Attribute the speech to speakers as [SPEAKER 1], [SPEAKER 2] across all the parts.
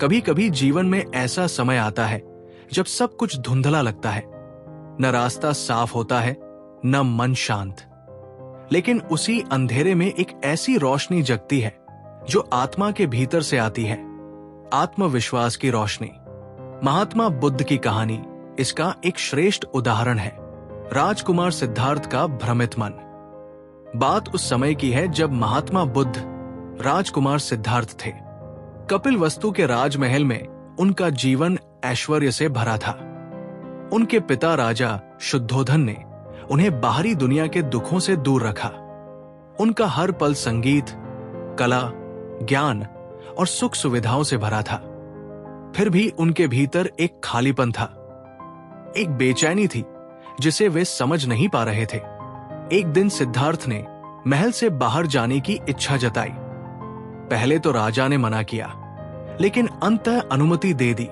[SPEAKER 1] कभी कभी जीवन में ऐसा समय आता है जब सब कुछ धुंधला लगता है, न रास्ता साफ होता है, न मन शांत। लेकिन उसी अंधेरे में एक ऐसी रोशनी जगती है जो आत्मा के भीतर से आती है, आत्मविश्वास की रोशनी। महात्मा बुद्ध की कहानी इसका एक श्रेष्ठ उदाहरण है। राजकुमार सिद्धार्थ का भ्रमित मन। बात उस समय की है जब महात्मा बुद्ध राजकुमार सिद्धार्थ थे। कपिलवस्तु के राजमहल में उनका जीवन ऐश्वर्य से भरा था। उनके पिता राजा शुद्धोधन ने उन्हें बाहरी दुनिया के दुखों से दूर रखा। उनका हर पल संगीत, कला, ज्ञान और सुख सुविधाओं से भरा था। फिर भी उनके भीतर एक खालीपन था, एक बेचैनी थी जिसे वे समझ नहीं पा रहे थे। एक दिन सिद्धार्थ ने महल से बाहर जाने की इच्छा जताई। पहले तो राजा ने मना किया, लेकिन अंततः अनुमति दे दी,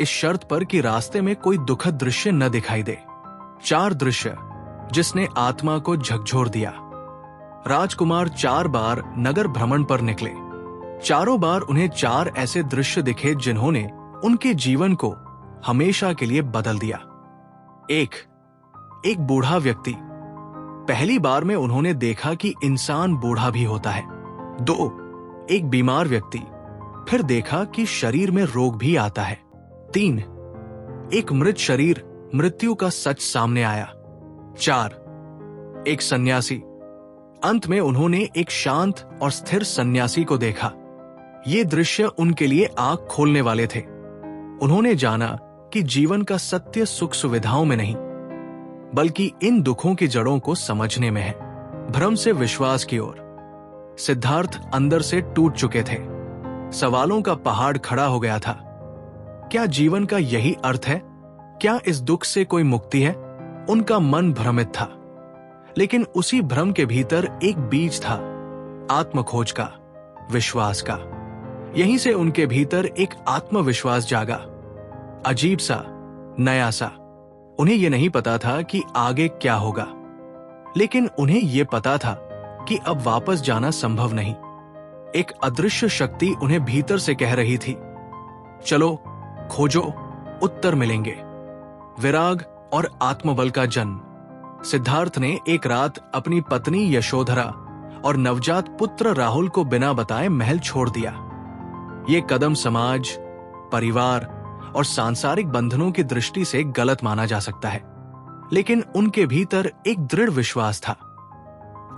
[SPEAKER 1] इस शर्त पर कि रास्ते में कोई दुखद दृश्य न दिखाई दे। 4 दृश्य जिसने आत्मा को झकझोर दिया। राजकुमार 4 बार नगर भ्रमण पर निकले। चारों बार उन्हें 4 ऐसे दृश्य दिखे जिन्होंने उनके जीवन को हमेशा के लिए बदल दिया। एक बूढ़ा व्यक्ति। पहली बार में उन्होंने देखा कि इंसान बूढ़ा भी होता है। 2 एक बीमार व्यक्ति। फिर देखा कि शरीर में रोग भी आता है। 3 एक मृत शरीर, मृत्यु का सच सामने आया। 4 एक सन्यासी। अंत में उन्होंने एक शांत और स्थिर सन्यासी को देखा। ये दृश्य उनके लिए आंख खोलने वाले थे। उन्होंने जाना कि जीवन का सत्य सुख सुविधाओं में नहीं, बल्कि इन दुखों की जड़ों को समझने में है। भ्रम से विश्वास की ओर। सिद्धार्थ अंदर से टूट चुके थे। सवालों का पहाड़ खड़ा हो गया था। क्या जीवन का यही अर्थ है? क्या इस दुख से कोई मुक्ति है? उनका मन भ्रमित था, लेकिन उसी भ्रम के भीतर एक बीज था, आत्मखोज का, विश्वास का। यहीं से उनके भीतर एक आत्मविश्वास जागा, अजीब सा, नया सा। उन्हें यह नहीं पता था कि आगे क्या होगा, लेकिन उन्हें यह पता था कि अब वापस जाना संभव नहीं। एक अदृश्य शक्ति उन्हें भीतर से कह रही थी, चलो खोजो, उत्तर मिलेंगे। विराग और आत्मबल का जन्म। सिद्धार्थ ने एक रात अपनी पत्नी यशोधरा और नवजात पुत्र राहुल को बिना बताए महल छोड़ दिया। ये कदम समाज, परिवार और सांसारिक बंधनों की दृष्टि से गलत माना जा सकता है, लेकिन उनके भीतर एक दृढ़ विश्वास था,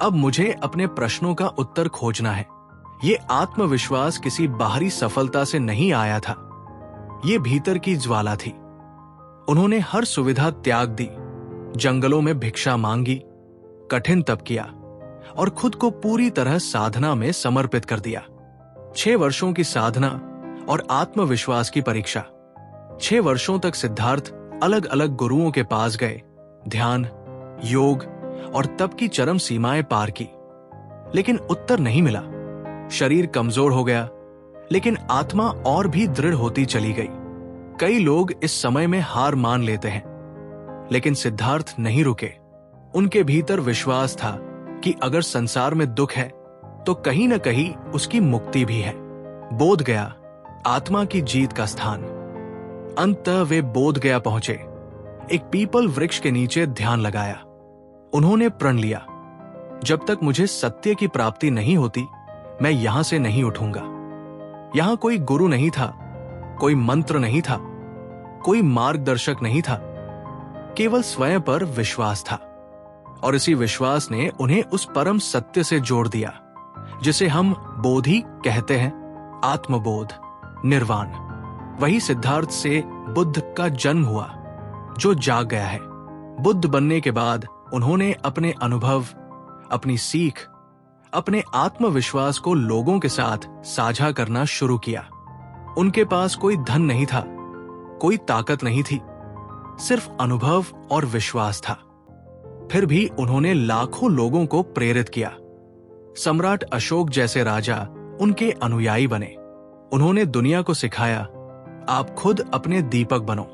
[SPEAKER 1] अब मुझे अपने प्रश्नों का उत्तर खोजना है। ये आत्मविश्वास किसी बाहरी सफलता से नहीं आया था, ये भीतर की ज्वाला थी। उन्होंने हर सुविधा त्याग दी, जंगलों में भिक्षा मांगी, कठिन तप किया और खुद को पूरी तरह साधना में समर्पित कर दिया। 6 वर्षों की साधना और आत्मविश्वास की परीक्षा। 6 वर्षों तक सिद्धार्थ अलग अलग गुरुओं के पास गए, ध्यान, योग और तप की चरम सीमाएं पार की, लेकिन उत्तर नहीं मिला। शरीर कमजोर हो गया, लेकिन आत्मा और भी दृढ़ होती चली गई। कई लोग इस समय में हार मान लेते हैं, लेकिन सिद्धार्थ नहीं रुके। उनके भीतर विश्वास था कि अगर संसार में दुख है तो कहीं न कहीं उसकी मुक्ति भी है। बोध गया, आत्मा की जीत का स्थान। अंततः वे बोध गया पहुंचे। एक पीपल वृक्ष के नीचे ध्यान लगाया। उन्होंने प्रण लिया, जब तक मुझे सत्य की प्राप्ति नहीं होती, मैं यहां से नहीं उठूंगा। यहां कोई गुरु नहीं था, कोई मंत्र नहीं था, कोई मार्गदर्शक नहीं था, केवल स्वयं पर विश्वास था। और इसी विश्वास ने उन्हें उस परम सत्य से जोड़ दिया जिसे हम बोधि कहते हैं, आत्मबोध, निर्वाण। वही सिद्धार्थ से बुद्ध का जन्म हुआ, जो जाग गया है। बुद्ध बनने के बाद उन्होंने अपने अनुभव, अपनी सीख, अपने आत्मविश्वास को लोगों के साथ साझा करना शुरू किया। उनके पास कोई धन नहीं था, कोई ताकत नहीं थी, सिर्फ अनुभव और विश्वास था। फिर भी उन्होंने लाखों लोगों को प्रेरित किया। सम्राट अशोक जैसे राजा उनके अनुयायी बने। उन्होंने दुनिया को सिखाया, आप खुद अपने दीपक बनो।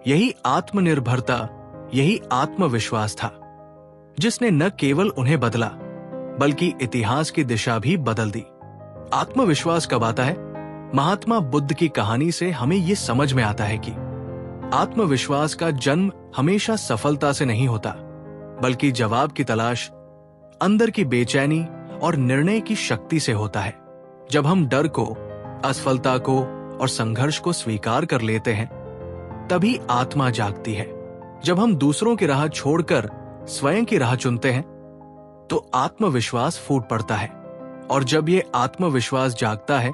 [SPEAKER 1] यही आत्मनिर्भरता, यही आत्मविश्वास था जिसने न केवल उन्हें बदला, बल्कि इतिहास की दिशा भी बदल दी। आत्मविश्वास कब आता है? महात्मा बुद्ध की कहानी से हमें ये समझ में आता है कि आत्मविश्वास का जन्म हमेशा सफलता से नहीं होता, बल्कि जवाब की तलाश, अंदर की बेचैनी और निर्णय की शक्ति से होता है। जब हम डर को, असफलता को और संघर्ष को स्वीकार कर लेते हैं, तभी आत्मा जागती है। जब हम दूसरों की राह छोड़कर स्वयं की राह चुनते हैं, तो आत्मविश्वास फूट पड़ता है, और जब ये आत्मविश्वास जागता है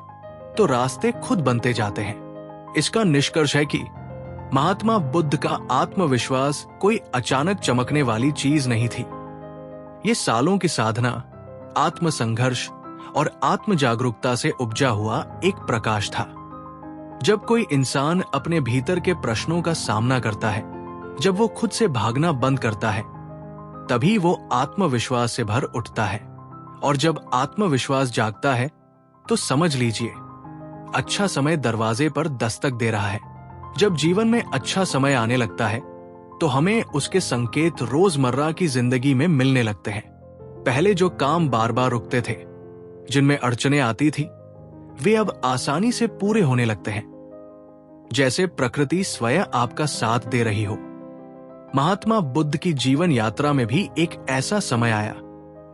[SPEAKER 1] तो रास्ते खुद बनते जाते हैं। इसका निष्कर्ष है कि महात्मा बुद्ध का आत्मविश्वास कोई अचानक चमकने वाली चीज नहीं थी। ये सालों की साधना, आत्मसंघर्ष और आत्म जागरूकता से उपजा हुआ एक प्रकाश था। जब कोई इंसान अपने भीतर के प्रश्नों का सामना करता है, जब वो खुद से भागना बंद करता है, तभी वो आत्मविश्वास से भर उठता है। और जब आत्मविश्वास जागता है तो समझ लीजिए, अच्छा समय दरवाजे पर दस्तक दे रहा है। जब जीवन में अच्छा समय आने लगता है तो हमें उसके संकेत रोजमर्रा की जिंदगी में मिलने लगते हैं। पहले जो काम बार बार रुकते थे, जिनमें अड़चनें आती थी, वे अब आसानी से पूरे होने लगते हैं, जैसे प्रकृति स्वयं आपका साथ दे रही हो। महात्मा बुद्ध की जीवन यात्रा में भी एक ऐसा समय आया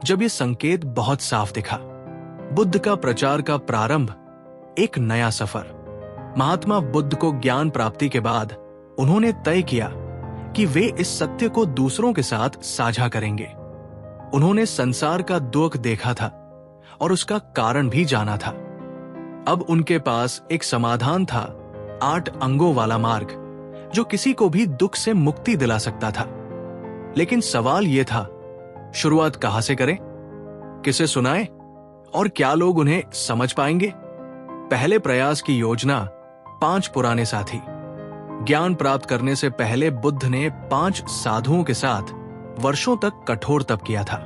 [SPEAKER 1] जब ये संकेत बहुत साफ दिखा। बुद्ध का प्रचार का प्रारंभ, एक नया सफर। महात्मा बुद्ध को ज्ञान प्राप्ति के बाद उन्होंने तय किया कि वे इस सत्य को दूसरों के साथ साझा करेंगे। उन्होंने संसार का दुख देखा था और उसका कारण भी जाना था। अब उनके पास एक समाधान था, 8 अंगों वाला मार्ग, जो किसी को भी दुख से मुक्ति दिला सकता था। लेकिन सवाल यह था, शुरुआत कहां से करें, किसे सुनाएं और क्या लोग उन्हें समझ पाएंगे? पहले प्रयास की योजना 5 पुराने साथी। ज्ञान प्राप्त करने से पहले बुद्ध ने 5 साधुओं के साथ वर्षों तक कठोर तप किया था।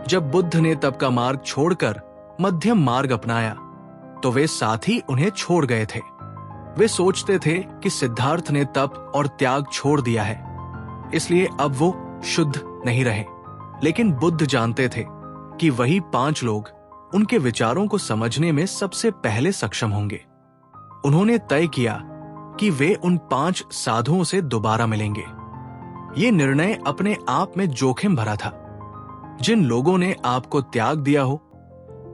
[SPEAKER 1] जब बुद्ध ने तप का मार्ग छोड़कर मध्यम मार्ग अपनाया, तो वे साथी उन्हें छोड़ गए थे। वे सोचते थे कि सिद्धार्थ ने तप और त्याग छोड़ दिया है, इसलिए अब वो शुद्ध नहीं रहे। लेकिन बुद्ध जानते थे कि वही 5 लोग उनके विचारों को समझने में सबसे पहले सक्षम होंगे। उन्होंने तय किया कि वे उन 5 साधुओं से दोबारा मिलेंगे। ये निर्णय अपने आप में जोखिम भरा था। जिन लोगों ने आपको त्याग दिया हो,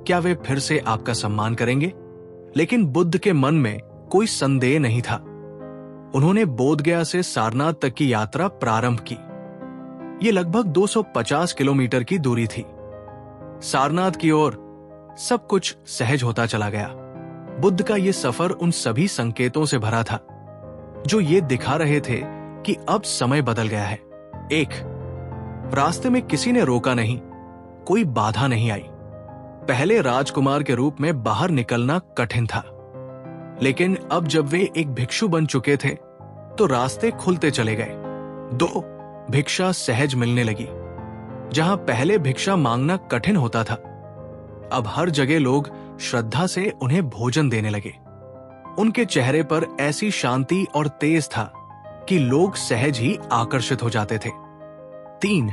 [SPEAKER 1] क्या वे फिर से आपका सम्मान करेंगे? लेकिन बुद्ध के मन में कोई संदेह नहीं था। उन्होंने बोधगया से सारनाथ तक की यात्रा प्रारंभ की। ये लगभग 250 किलोमीटर की दूरी थी। सारनाथ की ओर सब कुछ सहज होता चला गया। बुद्ध का यह सफर उन सभी संकेतों से भरा था जो ये दिखा रहे थे कि अब समय बदल गया है। 1, रास्ते में किसी ने रोका नहीं, कोई बाधा नहीं आई। पहले राजकुमार के रूप में बाहर निकलना कठिन था, लेकिन अब जब वे एक भिक्षु बन चुके थे तो रास्ते खुलते चले गए। 2, भिक्षा सहज मिलने लगी। जहां पहले भिक्षा मांगना कठिन होता था, अब हर जगह लोग श्रद्धा से उन्हें भोजन देने लगे। उनके चेहरे पर ऐसी शांति और तेज था कि लोग सहज ही आकर्षित हो जाते थे। 3,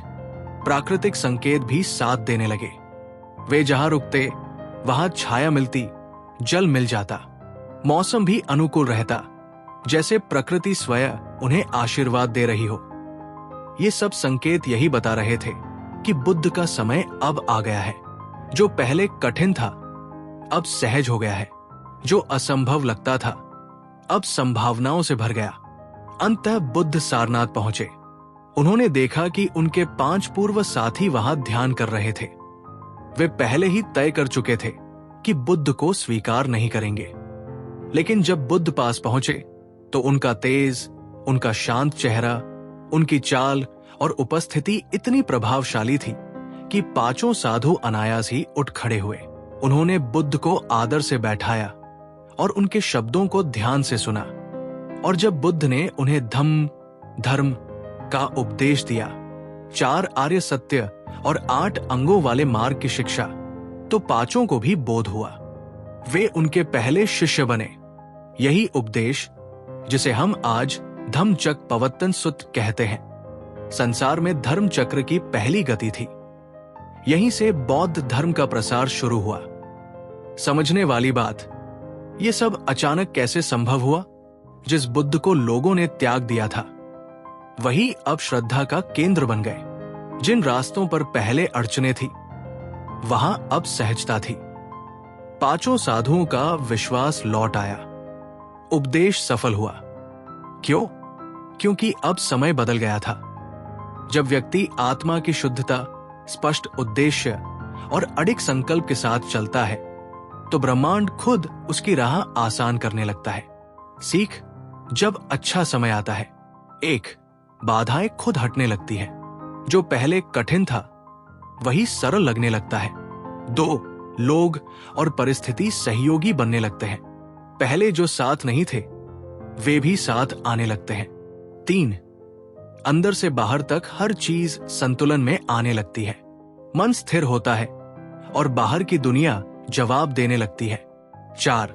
[SPEAKER 1] प्राकृतिक संकेत भी साथ देने लगे। वे जहां रुकते वहां छाया मिलती, जल मिल जाता, मौसम भी अनुकूल रहता, जैसे प्रकृति स्वयं उन्हें आशीर्वाद दे रही हो। ये सब संकेत यही बता रहे थे कि बुद्ध का समय अब आ गया है। जो पहले कठिन था अब सहज हो गया है। जो असंभव लगता था अब संभावनाओं से भर गया। अंततः बुद्ध सारनाथ पहुंचे। उन्होंने देखा कि उनके 5 पूर्व साथी वहां ध्यान कर रहे थे। वे पहले ही तय कर चुके थे कि बुद्ध को स्वीकार नहीं करेंगे। लेकिन जब बुद्ध पास पहुंचे तो उनका तेज, उनका शांत चेहरा, उनकी चाल और उपस्थिति इतनी प्रभावशाली थी कि 5 साधु अनायास ही उठ खड़े हुए। उन्होंने बुद्ध को आदर से बैठाया और उनके शब्दों को ध्यान से सुना। और जब बुद्ध ने उन्हें धम्म, धर्म का उपदेश दिया, 4 आर्य सत्य और 8 अंगों वाले मार्ग की शिक्षा, तो 5 को भी बोध हुआ। वे उनके पहले शिष्य बने। यही उपदेश, जिसे हम आज धम्मचक्र प्रवर्तन सूत्र कहते हैं, संसार में धर्म चक्र की पहली गति थी। यहीं से बौद्ध धर्म का प्रसार शुरू हुआ। समझने वाली बात, ये सब अचानक कैसे संभव हुआ? जिस बुद्ध को लोगों ने त्याग दिया था, वही अब श्रद्धा का केंद्र बन गए। जिन रास्तों पर पहले अड़चने थी, वहां अब सहजता थी। पांचों साधुओं का विश्वास लौट आया। उपदेश सफल हुआ। क्यों? क्योंकि अब समय बदल गया था। जब व्यक्ति आत्मा की शुद्धता, स्पष्ट उद्देश्य और अडिग संकल्प के साथ चलता है, तो ब्रह्मांड खुद उसकी राह आसान करने लगता है। सीख, जब अच्छा समय आता है, 1, बाधाएं खुद हटने लगती है। जो पहले कठिन था, वही सरल लगने लगता है। 2, लोग और परिस्थिति सहयोगी बनने लगते हैं। पहले जो साथ नहीं थे, वे भी साथ आने लगते हैं। 3, अंदर से बाहर तक हर चीज संतुलन में आने लगती है। मन स्थिर होता है और बाहर की दुनिया जवाब देने लगती है। 4,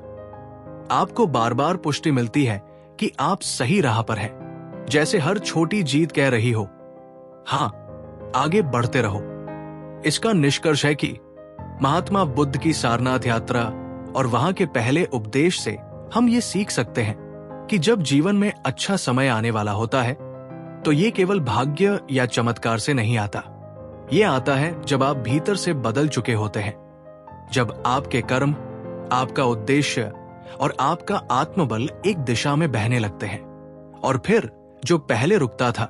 [SPEAKER 1] आपको बार बार पुष्टि मिलती है कि आप सही राह पर हैं। जैसे हर छोटी जीत कह रही हो, हां, आगे बढ़ते रहो। इसका निष्कर्ष है कि महात्मा बुद्ध की सारनाथ यात्रा और वहां के पहले उपदेश से हम ये सीख सकते हैं कि जब जीवन में अच्छा समय आने वाला होता है, तो ये केवल भाग्य या चमत्कार से नहीं आता। ये आता है जब आप भीतर से बदल चुके होते हैं, जब आपके कर्म, आपका उद्देश्य और आपका आत्मबल एक दिशा में बहने लगते हैं। और फिर जो पहले रुकता था,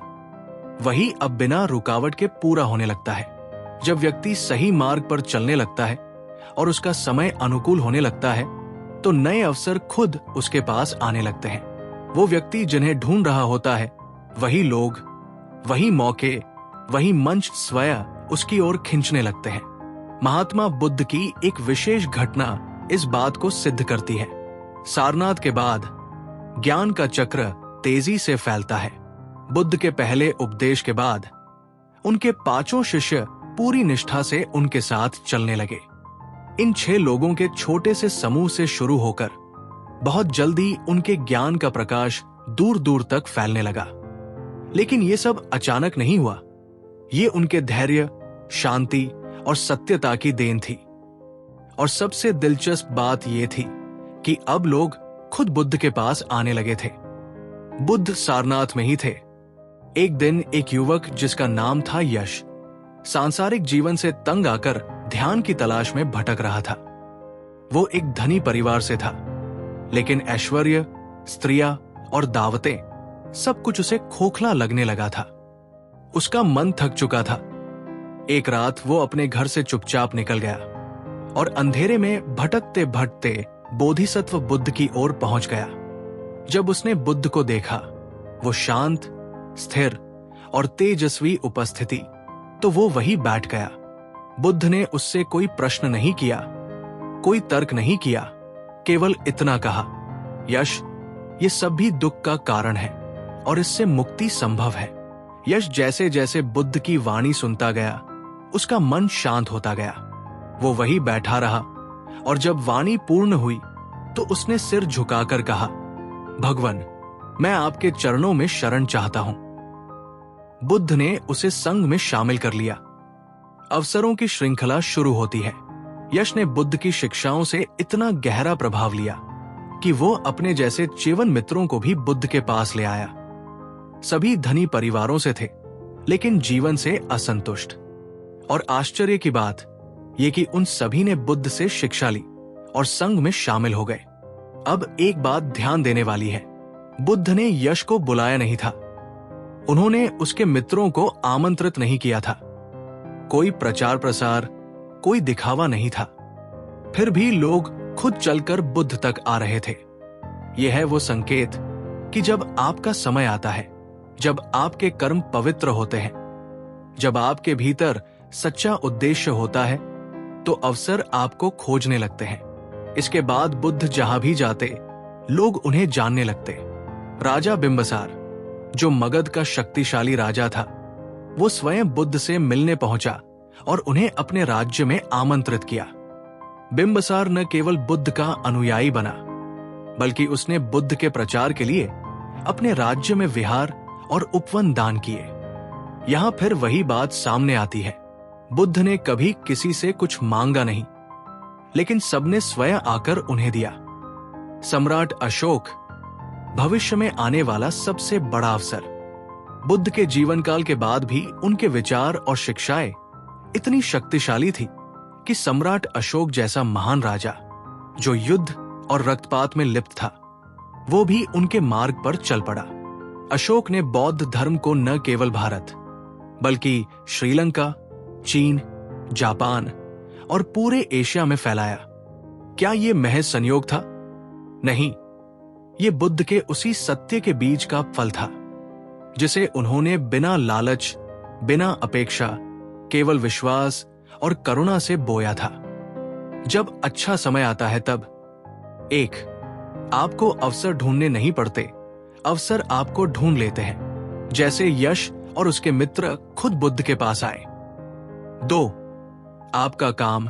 [SPEAKER 1] वही अब बिना रुकावट के पूरा होने लगता है। जब व्यक्ति सही मार्ग पर चलने लगता है और उसका समय अनुकूल होने लगता है, तो नए अवसर खुद उसके पास आने लगते हैं। वो व्यक्ति जिन्हें ढूंढ रहा होता है, वही लोग, वही मौके, वही मंच स्वयं उसकी ओर खींचने लगते हैं। महात्मा बुद्ध की एक विशेष घटना इस बात को सिद्ध करती है। सारनाथ के बाद ज्ञान का चक्र तेजी से फैलता है। बुद्ध के पहले उपदेश के बाद उनके 5 शिष्य पूरी निष्ठा से उनके साथ चलने लगे। इन 6 लोगों के छोटे से समूह से शुरू होकर बहुत जल्दी उनके ज्ञान का प्रकाश दूर दूर तक फैलने लगा। लेकिन ये सब अचानक नहीं हुआ। ये उनके धैर्य, शांति और सत्यता की देन थी। और सबसे दिलचस्प बात यह थी कि अब लोग खुद बुद्ध के पास आने लगे थे। बुद्ध सारनाथ में ही थे। एक दिन एक युवक जिसका नाम था यश, सांसारिक जीवन से तंग आकर ध्यान की तलाश में भटक रहा था। वो एक धनी परिवार से था, लेकिन ऐश्वर्य, स्त्रियां और दावतें सब कुछ उसे खोखला लगने लगा था। उसका मन थक चुका था। एक रात वो अपने घर से चुपचाप निकल गया और अंधेरे में भटकते भटकते बोधिसत्व बुद्ध की ओर पहुंच गया। जब उसने बुद्ध को देखा, वो शांत, स्थिर और तेजस्वी उपस्थिति, तो वो वही बैठ गया। बुद्ध ने उससे कोई प्रश्न नहीं किया, कोई तर्क नहीं किया, केवल इतना कहा, यश, ये सब भी दुख का कारण है और इससे मुक्ति संभव है। यश जैसे जैसे बुद्ध की वाणी सुनता गया, उसका मन शांत होता गया। वो वही बैठा रहा और जब वाणी पूर्ण हुई तो उसने सिर झुकाकर कहा, भगवान, मैं आपके चरणों में शरण चाहता हूं। बुद्ध ने उसे संघ में शामिल कर लिया। अवसरों की श्रृंखला शुरू होती है। यश ने बुद्ध की शिक्षाओं से इतना गहरा प्रभाव लिया कि वो अपने जैसे चेवन मित्रों को भी बुद्ध के पास ले आया। सभी धनी परिवारों से थे, लेकिन जीवन से असंतुष्ट। और आश्चर्य की बात यह कि उन सभी ने बुद्ध से शिक्षा ली और संघ में शामिल हो गए। अब एक बात ध्यान देने वाली है, बुद्ध ने यश को बुलाया नहीं था। उन्होंने उसके मित्रों को आमंत्रित नहीं किया था। कोई प्रचार प्रसार, कोई दिखावा नहीं था। फिर भी लोग खुद चलकर बुद्ध तक आ रहे थे। यह है वो संकेत कि जब आपका समय आता है, जब आपके कर्म पवित्र होते हैं, जब आपके भीतर सच्चा उद्देश्य होता है, तो अवसर आपको खोजने लगते हैं। इसके बाद बुद्ध जहां भी जाते, लोग उन्हें जानने लगते। राजा बिंबसार, जो मगध का शक्तिशाली राजा था, वो स्वयं बुद्ध से मिलने पहुंचा और उन्हें अपने राज्य में आमंत्रित किया। बिंबसार न केवल बुद्ध का अनुयायी बना, बल्कि उसने बुद्ध के प्रचार के लिए अपने राज्य में विहार और उपवन दान किए। यहां फिर वही बात सामने आती है। बुद्ध ने कभी किसी से कुछ मांगा नहीं, लेकिन सबने स्वयं आकर उन्हें दिया। सम्राट अशोक, भविष्य में आने वाला सबसे बड़ा अवसर। बुद्ध के जीवन काल के बाद भी उनके विचार और शिक्षाएं इतनी शक्तिशाली थी कि सम्राट अशोक जैसा महान राजा, जो युद्ध और रक्तपात में लिप्त था, वो भी उनके मार्ग पर चल पड़ा। अशोक ने बौद्ध धर्म को न केवल भारत बल्कि श्रीलंका, चीन, जापान और पूरे एशिया में फैलाया। क्या यह महज संयोग था? नहीं, ये बुद्ध के उसी सत्य के बीज का फल था जिसे उन्होंने बिना लालच, बिना अपेक्षा, केवल विश्वास और करुणा से बोया था। जब अच्छा समय आता है तब एक, आपको अवसर ढूंढने नहीं पड़ते, अवसर आपको ढूंढ लेते हैं, जैसे यश और उसके मित्र खुद बुद्ध के पास आए। 2, आपका काम,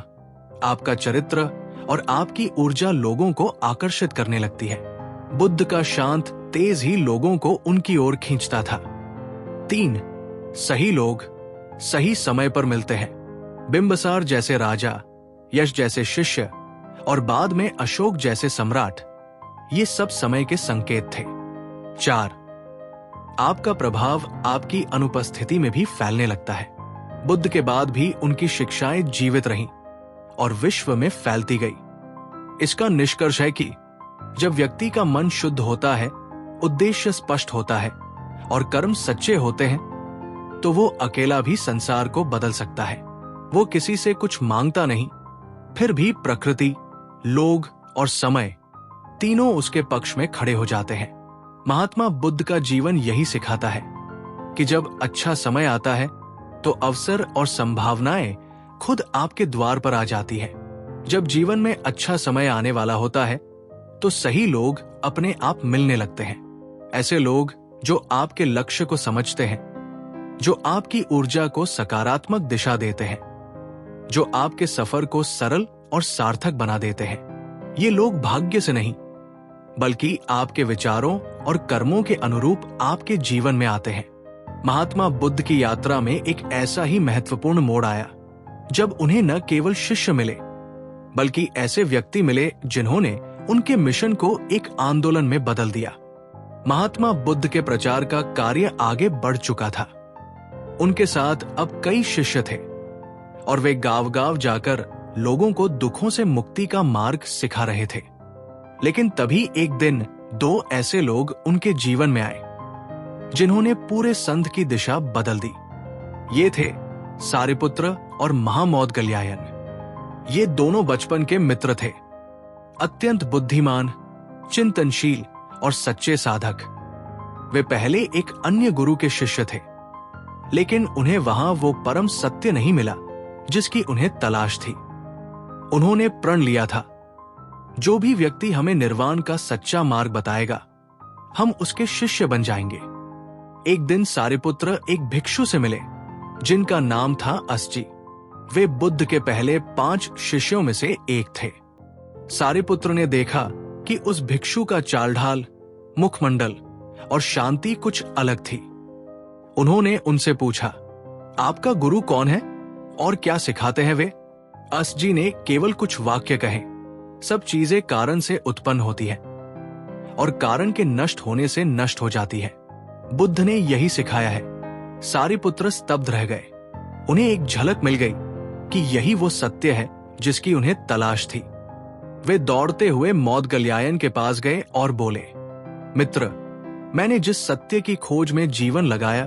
[SPEAKER 1] आपका चरित्र और आपकी ऊर्जा लोगों को आकर्षित करने लगती है। बुद्ध का शांत तेज ही लोगों को उनकी ओर खींचता था। 3, सही लोग सही समय पर मिलते हैं। बिंबिसार जैसे राजा, यश जैसे शिष्य और बाद में अशोक जैसे सम्राट, ये सब समय के संकेत थे। 4, आपका प्रभाव आपकी अनुपस्थिति में भी फैलने लगता है। बुद्ध के बाद भी उनकी शिक्षाएं जीवित रहीं और विश्व में फैलती गई। इसका निष्कर्ष है कि जब व्यक्ति का मन शुद्ध होता है, उद्देश्य स्पष्ट होता है और कर्म सच्चे होते हैं, तो वो अकेला भी संसार को बदल सकता है। वो किसी से कुछ मांगता नहीं, फिर भी प्रकृति, लोग और समय तीनों उसके पक्ष में खड़े हो जाते हैं। महात्मा बुद्ध का जीवन यही सिखाता है कि जब अच्छा समय आता है तो अवसर और संभावनाएं खुद आपके द्वार पर आ जाती है। जब जीवन में अच्छा समय आने वाला होता है तो सही लोग अपने आप मिलने लगते हैं। ऐसे लोग जो आपके लक्ष्य को समझते हैं, जो आपकी ऊर्जा को सकारात्मक दिशा देते हैं, जो आपके सफर को सरल और सार्थक बना देते हैं। ये लोग भाग्य से नहीं बल्कि आपके विचारों और कर्मों के अनुरूप आपके जीवन में आते हैं। महात्मा बुद्ध की यात्रा में एक ऐसा ही महत्वपूर्ण मोड़ आया जब उन्हें न केवल शिष्य मिले बल्कि ऐसे व्यक्ति मिले जिन्होंने उनके मिशन को एक आंदोलन में बदल दिया। महात्मा बुद्ध के प्रचार का कार्य आगे बढ़ चुका था। उनके साथ अब कई शिष्य थे और वे गांव-गांव जाकर लोगों को दुखों से मुक्ति का मार्ग सिखा रहे थे। लेकिन तभी एक दिन 2 ऐसे लोग उनके जीवन में आए जिन्होंने पूरे संघ की दिशा बदल दी। ये थे सारिपुत्र और महामौदगल्यायन। ये दोनों बचपन के मित्र थे, अत्यंत बुद्धिमान, चिंतनशील और सच्चे साधक। वे पहले एक अन्य गुरु के शिष्य थे, लेकिन उन्हें वहां वो परम सत्य नहीं मिला जिसकी उन्हें तलाश थी। उन्होंने प्रण लिया था, जो भी व्यक्ति हमें निर्वाण का सच्चा मार्ग बताएगा, हम उसके शिष्य बन जाएंगे। एक दिन सारिपुत्र एक भिक्षु से मिले जिनका नाम था अस्जी। वे बुद्ध के पहले 5 शिष्यों में से एक थे। सारिपुत्र ने देखा कि उस भिक्षु का चाल ढाल, मुखमंडल और शांति कुछ अलग थी। उन्होंने उनसे पूछा, आपका गुरु कौन है और क्या सिखाते हैं वे? अस्जी ने केवल कुछ वाक्य कहे, सब चीजें कारण से उत्पन्न होती है और कारण के नष्ट होने से नष्ट हो जाती है। बुद्ध ने यही सिखाया है। सारिपुत्र स्तब्ध रह गए। उन्हें एक झलक मिल गई कि यही वो सत्य है जिसकी उन्हें तलाश थी। वे दौड़ते हुए मौदगल्यायन के पास गए और बोले, मित्र, मैंने जिस सत्य की खोज में जीवन लगाया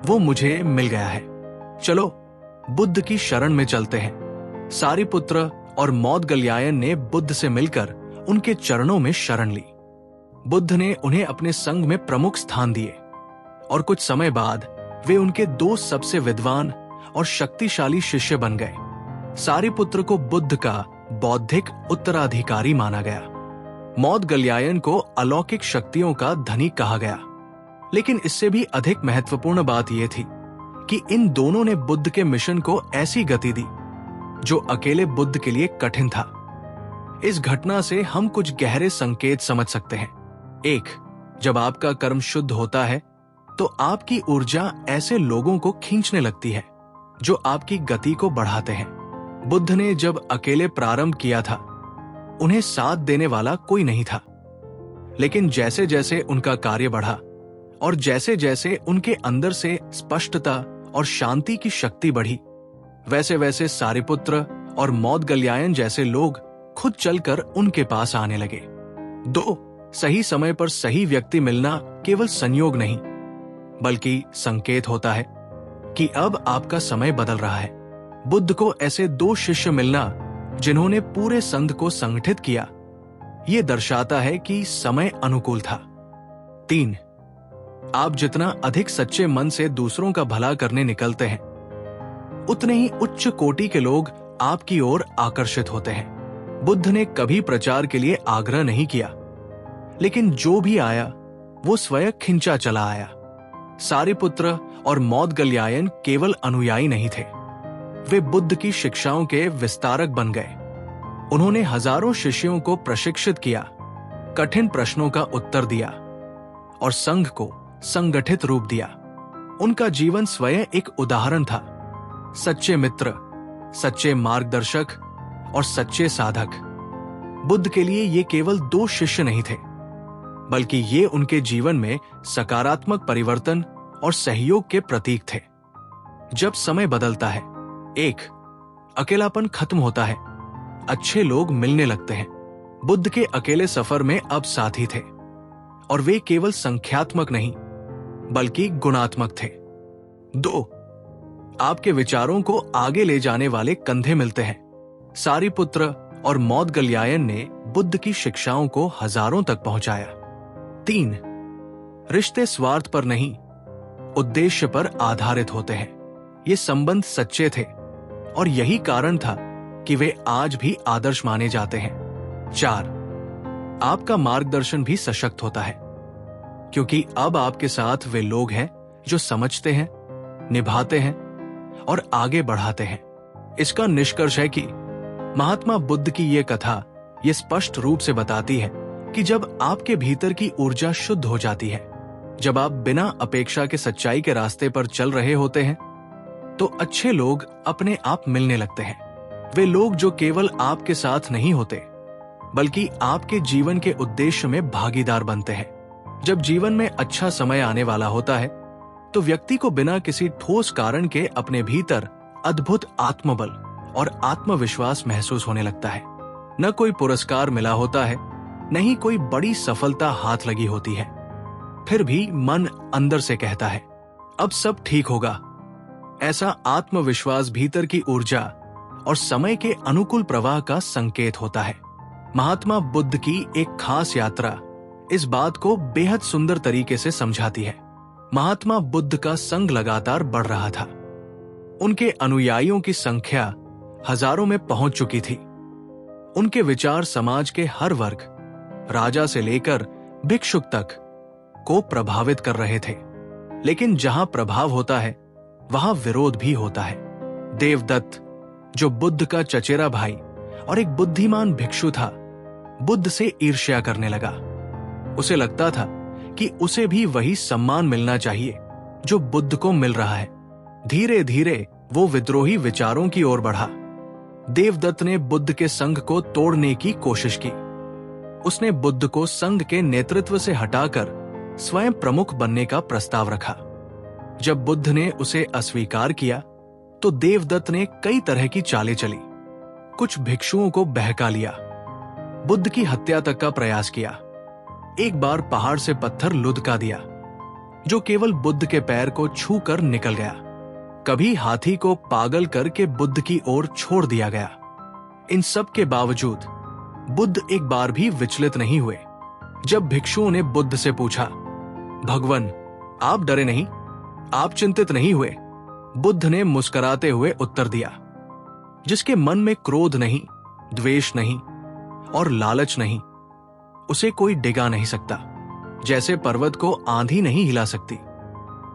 [SPEAKER 1] वो मुझे मिल गया है। चलो बुद्ध की शरण में चलते हैं। सारिपुत्र और मौदगल्यायन ने बुद्ध से मिलकर उनके चरणों में शरण ली। बुद्ध ने उन्हें अपने संघ में प्रमुख स्थान दिए और कुछ समय बाद वे उनके 2 सबसे विद्वान और शक्तिशाली शिष्य बन गए। सारिपुत्र को बुद्ध का बौद्धिक उत्तराधिकारी माना गया। मौदगल्यायन को अलौकिक शक्तियों का धनी कहा गया। लेकिन इससे भी अधिक महत्वपूर्ण बात यह थी कि इन दोनों ने बुद्ध के मिशन को ऐसी गति दी जो अकेले बुद्ध के लिए कठिन था। इस घटना से हम कुछ गहरे संकेत समझ सकते हैं। 1, जब आपका कर्म शुद्ध होता है तो आपकी ऊर्जा ऐसे लोगों को खींचने लगती है जो आपकी गति को बढ़ाते हैं। बुद्ध ने जब अकेले प्रारंभ किया था, उन्हें साथ देने वाला कोई नहीं था, लेकिन जैसे जैसे उनका कार्य बढ़ा और जैसे जैसे उनके अंदर से स्पष्टता और शांति की शक्ति बढ़ी, वैसे वैसे सारिपुत्र और मौदगल्यायन जैसे लोग खुद चलकर उनके पास आने लगे। 2. सही समय पर सही व्यक्ति मिलना केवल संयोग नहीं, बल्कि संकेत होता है कि अब आपका समय बदल रहा है। बुद्ध को ऐसे 2 शिष्य मिलना जिन्होंने पूरे संघ को संगठित किया, यह दर्शाता है कि समय अनुकूल था। 3. आप जितना अधिक सच्चे मन से दूसरों का भला करने निकलते हैं, उतने ही उच्च कोटि के लोग आपकी ओर आकर्षित होते हैं। बुद्ध ने कभी प्रचार के लिए आग्रह नहीं किया, लेकिन जो भी आया वो स्वयं खिंचा चला आया। सारिपुत्र और मौदगल्यायन केवल अनुयायी नहीं थे, वे बुद्ध की शिक्षाओं के विस्तारक बन गए। उन्होंने हजारों शिष्यों को प्रशिक्षित किया, कठिन प्रश्नों का उत्तर दिया और संघ को संगठित रूप दिया। उनका जीवन स्वयं एक उदाहरण था। सच्चे मित्र, सच्चे मार्गदर्शक और सच्चे साधक। बुद्ध के लिए ये केवल 2 शिष्य नहीं थे, बल्कि ये उनके जीवन में सकारात्मक परिवर्तन और सहयोग के प्रतीक थे। जब समय बदलता है, 1. अकेलापन खत्म होता है, अच्छे लोग मिलने लगते हैं। बुद्ध के अकेले सफर में अब साथी थे, और वे केवल संख्यात्मक नहीं बल्कि गुणात्मक थे। 2. आपके विचारों को आगे ले जाने वाले कंधे मिलते हैं। सारिपुत्र और मौदगल्यायन ने बुद्ध की शिक्षाओं को हजारों तक पहुंचाया। 3. रिश्ते स्वार्थ पर नहीं, उद्देश्य पर आधारित होते हैं। ये संबंध सच्चे थे और यही कारण था कि वे आज भी आदर्श माने जाते हैं। 4. आपका मार्गदर्शन भी सशक्त होता है, क्योंकि अब आपके साथ वे लोग हैं जो समझते हैं, निभाते हैं और आगे बढ़ाते हैं। इसका निष्कर्ष है कि महात्मा बुद्ध की ये कथा ये स्पष्ट रूप से बताती है कि जब आपके भीतर की ऊर्जा शुद्ध हो जाती है, जब आप बिना अपेक्षा के सच्चाई के रास्ते पर चल रहे होते हैं, तो अच्छे लोग अपने आप मिलने लगते हैं। वे लोग जो केवल आपके साथ नहीं होते, बल्कि आपके जीवन के उद्देश्य में भागीदार बनते हैं। जब जीवन में अच्छा समय आने वाला होता है, तो व्यक्ति को बिना किसी ठोस कारण के अपने भीतर अद्भुत आत्मबल और आत्मविश्वास महसूस होने लगता है। न कोई पुरस्कार मिला होता है, न ही कोई बड़ी सफलता हाथ लगी होती है। फिर भी मन अंदर से कहता है, अब सब ठीक होगा। ऐसा आत्मविश्वास भीतर की ऊर्जा और समय के अनुकूल प्रवाह का संकेत होता है। महात्मा बुद्ध की एक खास यात्रा इस बात को बेहद सुंदर तरीके से समझाती है। महात्मा बुद्ध का संघ लगातार बढ़ रहा था। उनके अनुयायियों की संख्या हजारों में पहुंच चुकी थी। उनके विचार समाज के हर वर्ग, राजा से लेकर भिक्षुक तक को प्रभावित कर रहे थे। लेकिन जहां प्रभाव होता है, वहां विरोध भी होता है। देवदत्त, जो बुद्ध का चचेरा भाई और एक बुद्धिमान भिक्षु था, बुद्ध से ईर्ष्या करने लगा। उसे लगता था कि उसे भी वही सम्मान मिलना चाहिए जो बुद्ध को मिल रहा है। धीरे धीरे वो विद्रोही विचारों की ओर बढ़ा। देवदत्त ने बुद्ध के संघ को तोड़ने की कोशिश की। उसने बुद्ध को संघ के नेतृत्व से हटाकर स्वयं प्रमुख बनने का प्रस्ताव रखा। जब बुद्ध ने उसे अस्वीकार किया, तो देवदत्त ने कई तरह की चालें चली। कुछ भिक्षुओं को बहका लिया, बुद्ध की हत्या तक का प्रयास किया। एक बार पहाड़ से पत्थर लुढ़का दिया, जो केवल बुद्ध के पैर को छूकर निकल गया। कभी हाथी को पागल करके बुद्ध की ओर छोड़ दिया गया। इन सब के बावजूद बुद्ध एक बार भी विचलित नहीं हुए। जब भिक्षुओं ने बुद्ध से पूछा, भगवान, आप डरे नहीं, आप चिंतित नहीं हुए? बुद्ध ने मुस्कुराते हुए उत्तर दिया, जिसके मन में क्रोध नहीं, द्वेष नहीं और लालच नहीं, उसे कोई डिगा नहीं सकता। जैसे पर्वत को आंधी नहीं हिला सकती,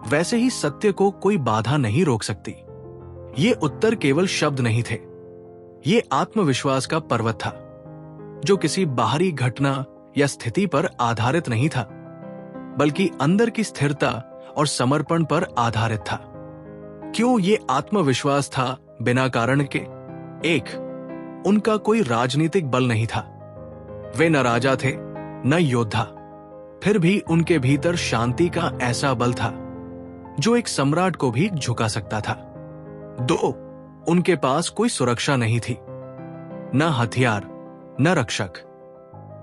[SPEAKER 1] वैसे ही सत्य को कोई बाधा नहीं रोक सकती। ये उत्तर केवल शब्द नहीं थे, ये आत्मविश्वास का पर्वत था, जो किसी बाहरी घटना या स्थिति पर आधारित नहीं था, बल्कि अंदर की स्थिरता और समर्पण पर आधारित था। क्यों ये आत्मविश्वास था बिना कारण के? एक, उनका कोई राजनीतिक बल नहीं था। वे न राजा थे, न योद्धा, फिर भी उनके भीतर शांति का ऐसा बल था जो एक सम्राट को भी झुका सकता था। 2, उनके पास कोई सुरक्षा नहीं थी, न हथियार न रक्षक।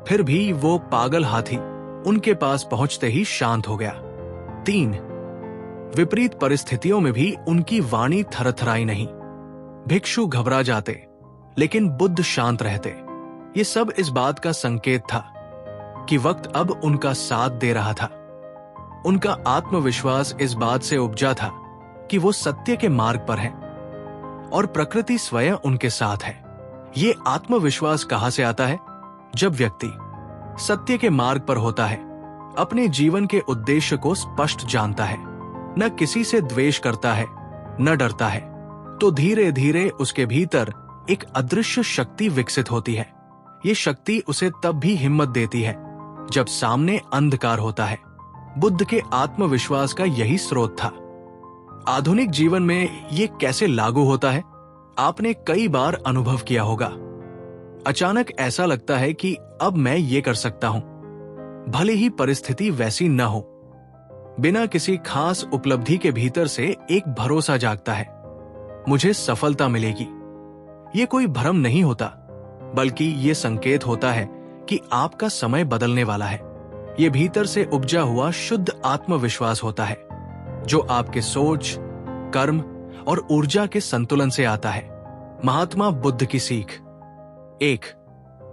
[SPEAKER 1] फिर भी वो पागल हाथी उनके पास पहुंचते ही शांत हो गया। 3, विपरीत परिस्थितियों में भी उनकी वाणी थरथराई नहीं। भिक्षु घबरा जाते लेकिन बुद्ध शांत रहते। ये सब इस बात का संकेत था कि वक्त अब उनका साथ दे रहा था। उनका आत्मविश्वास इस बात से उपजा था कि वो सत्य के मार्ग पर हैं और प्रकृति स्वयं उनके साथ है। ये आत्मविश्वास कहां से आता है? जब व्यक्ति सत्य के मार्ग पर होता है, अपने जीवन के उद्देश्य को स्पष्ट जानता है, न किसी से द्वेष करता है, न डरता है, तो धीरे धीरे उसके भीतर एक अदृश्य शक्ति विकसित होती है। ये शक्ति उसे तब भी हिम्मत देती है जब सामने अंधकार होता है। बुद्ध के आत्मविश्वास का यही स्रोत था। आधुनिक जीवन में ये कैसे लागू होता है? आपने कई बार अनुभव किया होगा। अचानक ऐसा लगता है कि अब मैं ये कर सकता हूं, भले ही परिस्थिति वैसी न हो। बिना किसी खास उपलब्धि के भीतर से एक भरोसा जागता है, मुझे सफलता मिलेगी। ये कोई भ्रम नहीं होता, बल्कि ये संकेत होता है कि आपका समय बदलने वाला है। ये भीतर से उपजा हुआ शुद्ध आत्मविश्वास होता है जो आपके सोच, कर्म और ऊर्जा के संतुलन से आता है। महात्मा बुद्ध की सीख: 1,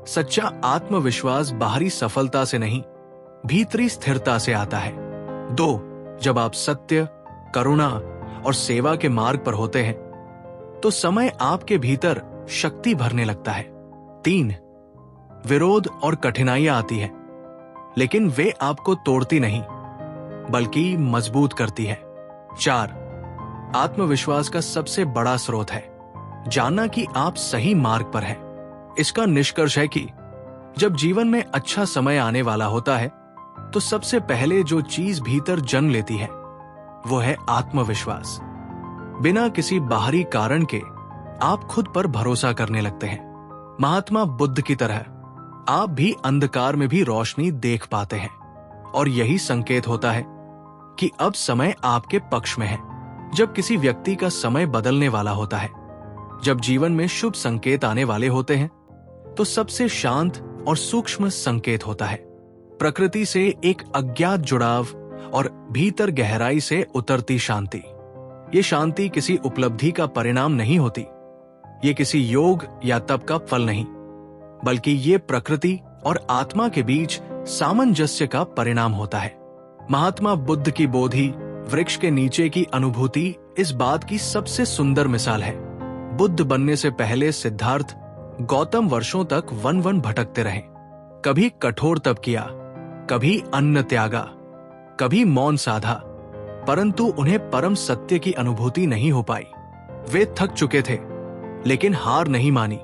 [SPEAKER 1] सच्चा आत्मविश्वास बाहरी सफलता से नहीं, भीतरी स्थिरता से आता है। 2, जब आप सत्य, करुणा और सेवा के मार्ग पर होते हैं तो समय आपके भीतर शक्ति भरने लगता है। 3, विरोध और कठिनाइयां आती हैं, लेकिन वे आपको तोड़ती नहीं बल्कि मजबूत करती है। 4, आत्मविश्वास का सबसे बड़ा स्रोत है जानना कि आप सही मार्ग पर हैं। इसका निष्कर्ष है कि जब जीवन में अच्छा समय आने वाला होता है तो सबसे पहले जो चीज भीतर जन्म लेती है वो है आत्मविश्वास। बिना किसी बाहरी कारण के आप खुद पर भरोसा करने लगते हैं। महात्मा बुद्ध की तरह आप भी अंधकार में भी रोशनी देख पाते हैं, और यही संकेत होता है कि अब समय आपके पक्ष में है। जब किसी व्यक्ति का समय बदलने वाला होता है, जब जीवन में शुभ संकेत आने वाले होते हैं, तो सबसे शांत और सूक्ष्म संकेत होता है प्रकृति से एक अज्ञात जुड़ाव और भीतर गहराई से उतरती शांति। ये शांति किसी उपलब्धि का परिणाम नहीं होती, ये किसी योग या तप का फल नहीं, बल्कि ये प्रकृति और आत्मा के बीच सामंजस्य का परिणाम होता है। महात्मा बुद्ध की बोधि वृक्ष के नीचे की अनुभूति इस बात की सबसे सुंदर मिसाल है। बुद्ध बनने से पहले सिद्धार्थ गौतम वर्षों तक वन वन भटकते रहे। कभी कठोर तप किया, कभी अन्न त्यागा, कभी मौन साधा, परंतु उन्हें परम सत्य की अनुभूति नहीं हो पाई। वे थक चुके थे लेकिन हार नहीं मानी,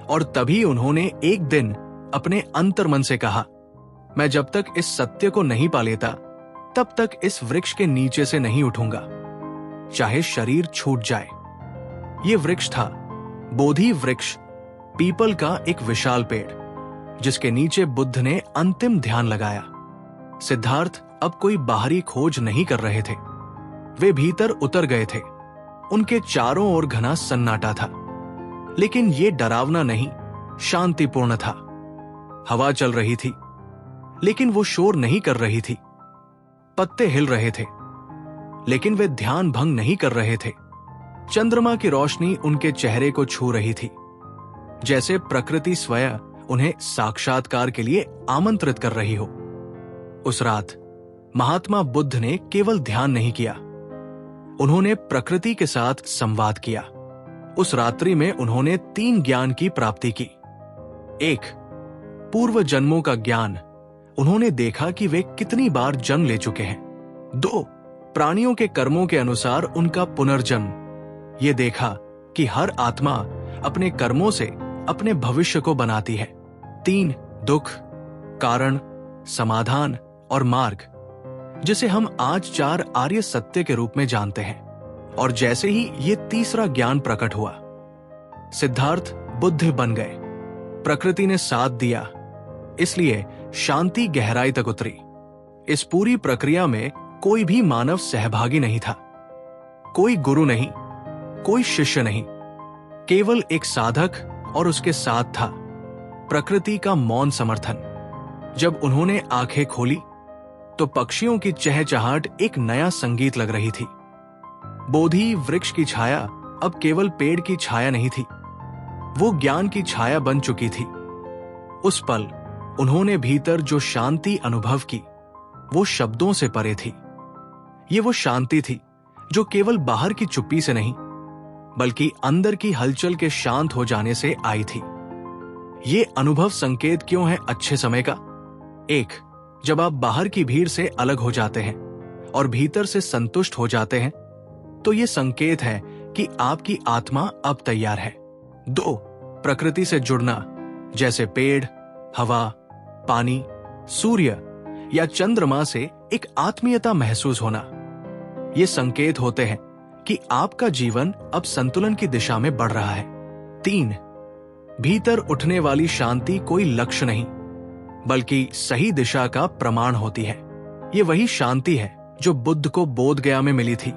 [SPEAKER 1] और तभी उन्होंने एक दिन अपने अंतर्मन से कहा, मैं जब तक इस सत्य को नहीं पा लेता तब तक इस वृक्ष के नीचे से नहीं उठूंगा, चाहे शरीर छूट जाए। ये वृक्ष था बोधि वृक्ष, पीपल का एक विशाल पेड़, जिसके नीचे बुद्ध ने अंतिम ध्यान लगाया। सिद्धार्थ अब कोई बाहरी खोज नहीं कर रहे थे, वे भीतर उतर गए थे। उनके चारों ओर घना सन्नाटा था, लेकिन ये डरावना नहीं, शांतिपूर्ण था। हवा चल रही थी लेकिन वो शोर नहीं कर रही थी। पत्ते हिल रहे थे लेकिन वे ध्यान भंग नहीं कर रहे थे। चंद्रमा की रोशनी उनके चेहरे को छू रही थी, जैसे प्रकृति स्वयं उन्हें साक्षात्कार के लिए आमंत्रित कर रही हो। उस रात महात्मा बुद्ध ने केवल ध्यान नहीं किया, उन्होंने प्रकृति के साथ संवाद किया। उस रात्रि में उन्होंने 3 ज्ञान की प्राप्ति की। 1, पूर्व जन्मों का ज्ञान, उन्होंने देखा कि वे कितनी बार जन्म ले चुके हैं। 2, प्राणियों के कर्मों के अनुसार उनका पुनर्जन्म, ये देखा कि हर आत्मा अपने कर्मों से अपने भविष्य को बनाती है। 3, दुख, कारण, समाधान और मार्ग, जिसे हम आज 4 आर्य सत्य के रूप में जानते हैं। और जैसे ही ये तीसरा ज्ञान प्रकट हुआ, सिद्धार्थ बुद्ध बन गए। प्रकृति ने साथ दिया, इसलिए शांति गहराई तक उतरी। इस पूरी प्रक्रिया में कोई भी मानव सहभागी नहीं था। कोई गुरु नहीं, कोई शिष्य नहीं, केवल एक साधक और उसके साथ था प्रकृति का मौन समर्थन। जब उन्होंने आंखें खोली तो पक्षियों की चहचहाट एक नया संगीत लग रही थी। बोधि वृक्ष की छाया अब केवल पेड़ की छाया नहीं थी, वो ज्ञान की छाया बन चुकी थी। उस पल उन्होंने भीतर जो शांति अनुभव की वो शब्दों से परे थी। ये वो शांति थी जो केवल बाहर की चुप्पी से नहीं बल्कि अंदर की हलचल के शांत हो जाने से आई थी। ये अनुभव संकेत क्यों है अच्छे समय का? एक, जब आप बाहर की भीड़ से अलग हो जाते हैं और भीतर से संतुष्ट हो जाते हैं तो ये संकेत है कि आपकी आत्मा अब तैयार है। दो, प्रकृति से जुड़ना, जैसे पेड़, हवा, पानी, सूर्य या चंद्रमा से एक आत्मीयता महसूस होना। ये संकेत होते हैं कि आपका जीवन अब संतुलन की दिशा में बढ़ रहा है। तीन, भीतर उठने वाली शांति कोई लक्ष्य नहीं बल्कि सही दिशा का प्रमाण होती है। ये वही शांति है जो बुद्ध को बोध गया में मिली थी।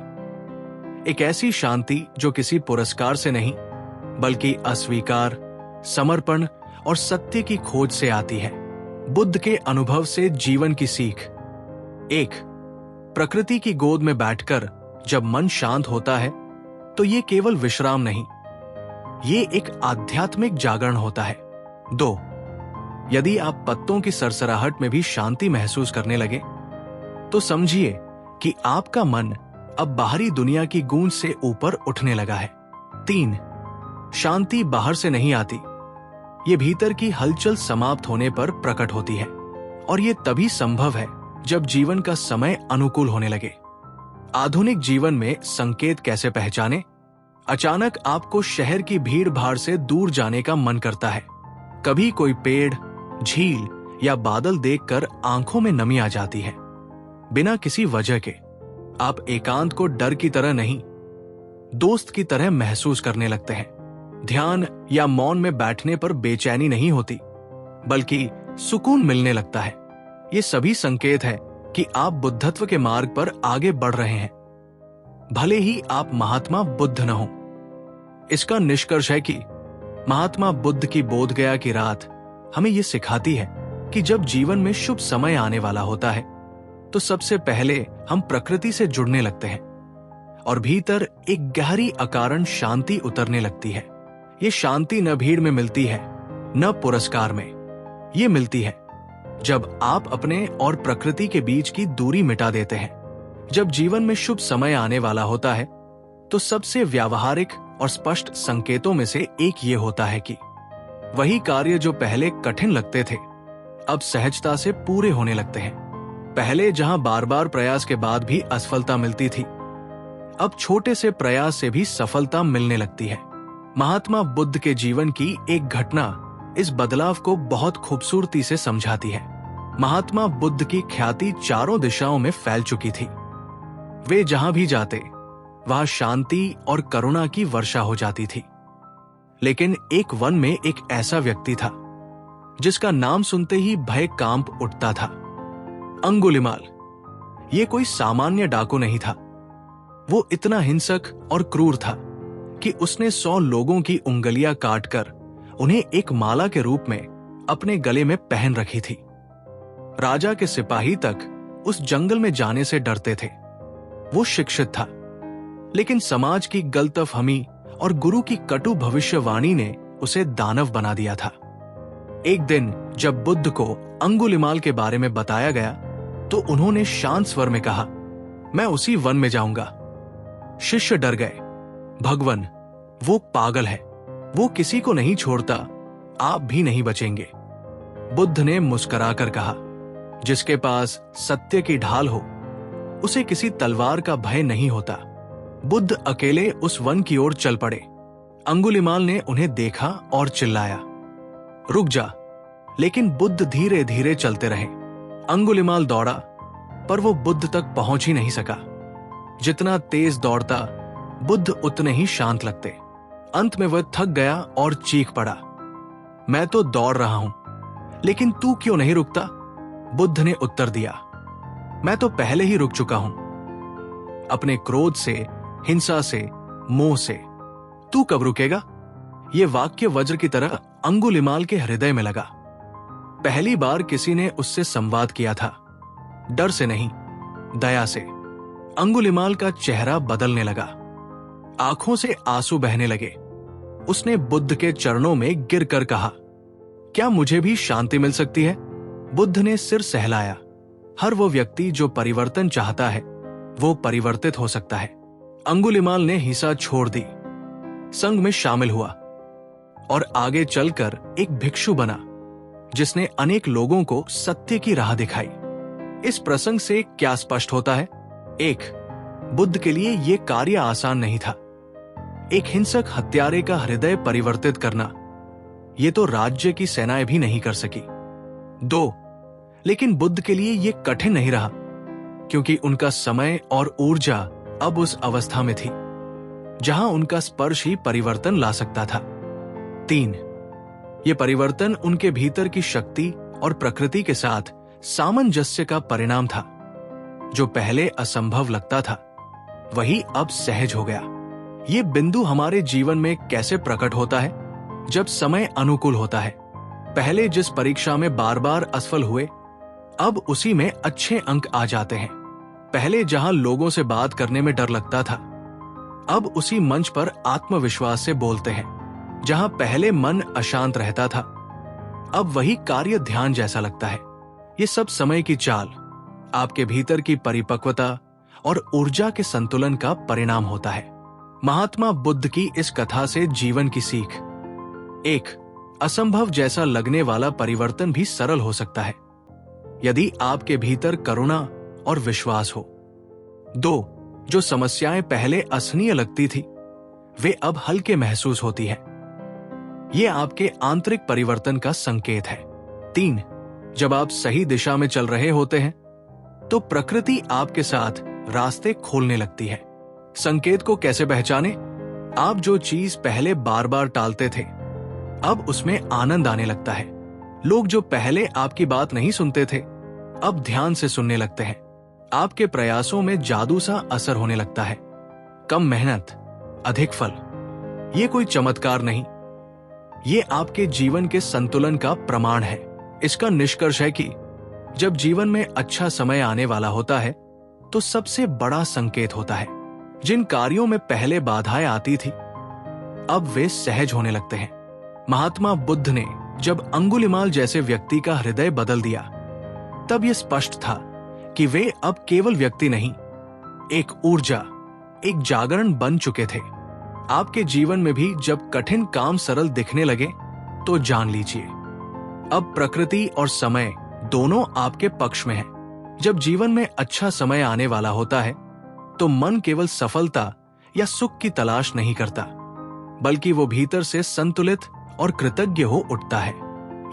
[SPEAKER 1] एक ऐसी शांति जो किसी पुरस्कार से नहीं बल्कि अस्वीकार, समर्पण और सत्य की खोज से आती है। बुद्ध के अनुभव से जीवन की सीख। एक, प्रकृति की गोद में बैठकर जब मन शांत होता है तो ये केवल विश्राम नहीं, ये एक आध्यात्मिक जागरण होता है। दो, यदि आप पत्तों की सरसराहट में भी शांति महसूस करने लगे तो समझिए कि आपका मन अब बाहरी दुनिया की गूंज से ऊपर उठने लगा है। तीन, शांति बाहर से नहीं आती, ये भीतर की हलचल समाप्त होने पर प्रकट होती है और ये तभी संभव है जब जीवन का समय अनुकूल होने लगे। आधुनिक जीवन में संकेत कैसे पहचाने? अचानक आपको शहर की भीड़ भाड़ से दूर जाने का मन करता है। कभी कोई पेड़, झील या बादल देखकर आंखों में नमी आ जाती है। बिना किसी वजह के आप एकांत को डर की तरह नहीं, दोस्त की तरह महसूस करने लगते हैं। ध्यान या मौन में बैठने पर बेचैनी नहीं होती बल्कि सुकून मिलने लगता है। ये सभी संकेत है कि आप बुद्धत्व के मार्ग पर आगे बढ़ रहे हैं, भले ही आप महात्मा बुद्ध न हो। इसका निष्कर्ष है कि महात्मा बुद्ध की बोध गया की रात हमें यह सिखाती है कि जब जीवन में शुभ समय आने वाला होता है तो सबसे पहले हम प्रकृति से जुड़ने लगते हैं और भीतर एक गहरी अकारण शांति उतरने लगती है। ये शांति न भीड़ में मिलती है न पुरस्कार में, ये मिलती है जब आप अपने और प्रकृति के बीच की दूरी मिटा देते हैं। जब जीवन में शुभ समय आने वाला होता है तो सबसे व्यावहारिक और स्पष्ट संकेतों में से एक ये होता है कि वही कार्य जो पहले कठिन लगते थे अब सहजता से पूरे होने लगते हैं। पहले जहां बार बार प्रयास के बाद भी असफलता मिलती थी, अब छोटे से प्रयास से भी सफलता मिलने लगती है। महात्मा बुद्ध के जीवन की एक घटना इस बदलाव को बहुत खूबसूरती से समझाती है। महात्मा बुद्ध की ख्याति चारों दिशाओं में फैल चुकी थी। वे जहां भी जाते वहां शांति और करुणा की वर्षा हो जाती थी। लेकिन एक वन में एक ऐसा व्यक्ति था जिसका नाम सुनते ही भय कांप उठता था। अंगुलिमाल। ये कोई सामान्य डाकू नहीं था। वो इतना हिंसक और क्रूर था कि उसने 100 लोगों की उंगलियां काटकर उन्हें एक माला के रूप में अपने गले में पहन रखी थी। राजा के सिपाही तक उस जंगल में जाने से डरते थे। वो शिक्षित था, लेकिन समाज की गलतफहमी और गुरु की कटु भविष्यवाणी ने उसे दानव बना दिया था। एक दिन जब बुद्ध को अंगुलिमाल के बारे में बताया गया तो उन्होंने शांत स्वर में कहा, मैं उसी वन में जाऊंगा। शिष्य डर गए। भगवन, वो पागल है, वो किसी को नहीं छोड़ता, आप भी नहीं बचेंगे। बुद्ध ने मुस्कुराकर कहा, जिसके पास सत्य की ढाल हो उसे किसी तलवार का भय नहीं होता। बुद्ध अकेले उस वन की ओर चल पड़े। अंगुलिमाल ने उन्हें देखा और चिल्लाया, रुक जा। लेकिन बुद्ध धीरे धीरे चलते रहे। अंगुलिमाल दौड़ा पर वो बुद्ध तक पहुंच ही नहीं सका। जितना तेज दौड़ता बुद्ध उतने ही शांत लगते। अंत में वह थक गया और चीख पड़ा, मैं तो दौड़ रहा हूं, लेकिन तू क्यों नहीं रुकता? बुद्ध ने उत्तर दिया, मैं तो पहले ही रुक चुका हूं, अपने क्रोध से, हिंसा से, मोह से। तू कब रुकेगा? ये वाक्य वज्र की तरह अंगुलिमाल के हृदय में लगा। पहली बार किसी ने उससे संवाद किया था, डर से नहीं, दया से। अंगुलिमाल का चेहरा बदलने लगा, आंखों से आंसू बहने लगे। उसने बुद्ध के चरणों में गिरकर कहा, क्या मुझे भी शांति मिल सकती है? बुद्ध ने सिर सहलाया। हर वो व्यक्ति जो परिवर्तन चाहता है वो परिवर्तित हो सकता है। अंगुलिमाल ने हिंसा छोड़ दी, संघ में शामिल हुआ और आगे चलकर एक भिक्षु बना जिसने अनेक लोगों को सत्य की राह दिखाई। इस प्रसंग से क्या स्पष्ट होता है? एक, बुद्ध के लिए यह कार्य आसान नहीं था। एक हिंसक हत्यारे का हृदय परिवर्तित करना, यह तो राज्य की सेनाएं भी नहीं कर सकी। दो, लेकिन बुद्ध के लिए यह कठिन नहीं रहा क्योंकि उनका समय और ऊर्जा अब उस अवस्था में थी जहां उनका स्पर्श ही परिवर्तन ला सकता था। तीन, यह परिवर्तन उनके भीतर की शक्ति और प्रकृति के साथ सामंजस्य का परिणाम था। जो पहले असंभव लगता था वही अब सहज हो गया। ये बिंदु हमारे जीवन में कैसे प्रकट होता है? जब समय अनुकूल होता है। पहले जिस परीक्षा में बार बार असफल हुए, अब उसी में अच्छे अंक आ जाते हैं। पहले जहां लोगों से बात करने में डर लगता था, अब उसी मंच पर आत्मविश्वास से बोलते हैं। जहां पहले मन अशांत रहता था, अब वही कार्य ध्यान जैसा लगता है। ये सब समय की चाल, आपके भीतर की परिपक्वता और ऊर्जा के संतुलन का परिणाम होता है। महात्मा बुद्ध की इस कथा से जीवन की सीख: एक, असंभव जैसा लगने वाला परिवर्तन भी सरल हो सकता है यदि आपके भीतर करुणा और विश्वास हो। दो, जो समस्याएं पहले असहनीय लगती थी वे अब हल्के महसूस होती हैं। ये आपके आंतरिक परिवर्तन का संकेत है। तीन, जब आप सही दिशा में चल रहे होते हैं तो प्रकृति आपके साथ रास्ते खोलने लगती है। संकेत को कैसे पहचाने? आप जो चीज पहले बार बार टालते थे, अब उसमें आनंद आने लगता है। लोग जो पहले आपकी बात नहीं सुनते थे, अब ध्यान से सुनने लगते हैं। आपके प्रयासों में जादू सा असर होने लगता है। कम मेहनत, अधिक फल। ये कोई चमत्कार नहीं, ये आपके जीवन के संतुलन का प्रमाण है। इसका निष्कर्ष है कि जब जीवन में अच्छा समय आने वाला होता है तो सबसे बड़ा संकेत होता है। जिन कार्यों में पहले बाधाएं आती थी, अब वे सहज होने लगते हैं। महात्मा बुद्ध ने जब अंगुलिमाल जैसे व्यक्ति का हृदय बदल दिया, तब यह स्पष्ट था कि वे अब केवल व्यक्ति नहीं, एक ऊर्जा, एक जागरण बन चुके थे। आपके जीवन में भी जब कठिन काम सरल दिखने लगे तो जान लीजिए, अब प्रकृति और समय दोनों आपके पक्ष में है। जब जीवन में अच्छा समय आने वाला होता है तो मन केवल सफलता या सुख की तलाश नहीं करता, बल्कि वो भीतर से संतुलित और कृतज्ञ हो उठता है।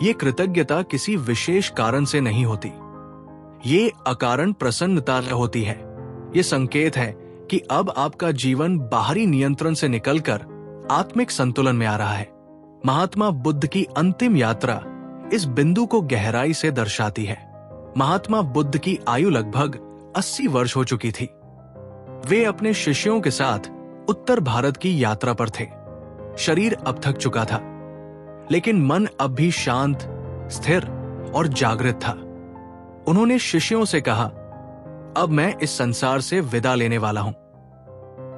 [SPEAKER 1] ये कृतज्ञता किसी विशेष कारण से नहीं होती, ये अकारण प्रसन्नता होती है। ये संकेत है कि अब आपका जीवन बाहरी नियंत्रण से निकलकर आत्मिक संतुलन में आ रहा है। महात्मा बुद्ध की अंतिम यात्रा इस बिंदु को गहराई से दर्शाती है। महात्मा बुद्ध की आयु लगभग 80 वर्ष हो चुकी थी। वे अपने शिष्यों के साथ उत्तर भारत की यात्रा पर थे। शरीर अब थक चुका था, लेकिन मन अब भी शांत, स्थिर और जागृत था। उन्होंने शिष्यों से कहा, अब मैं इस संसार से विदा लेने वाला हूं।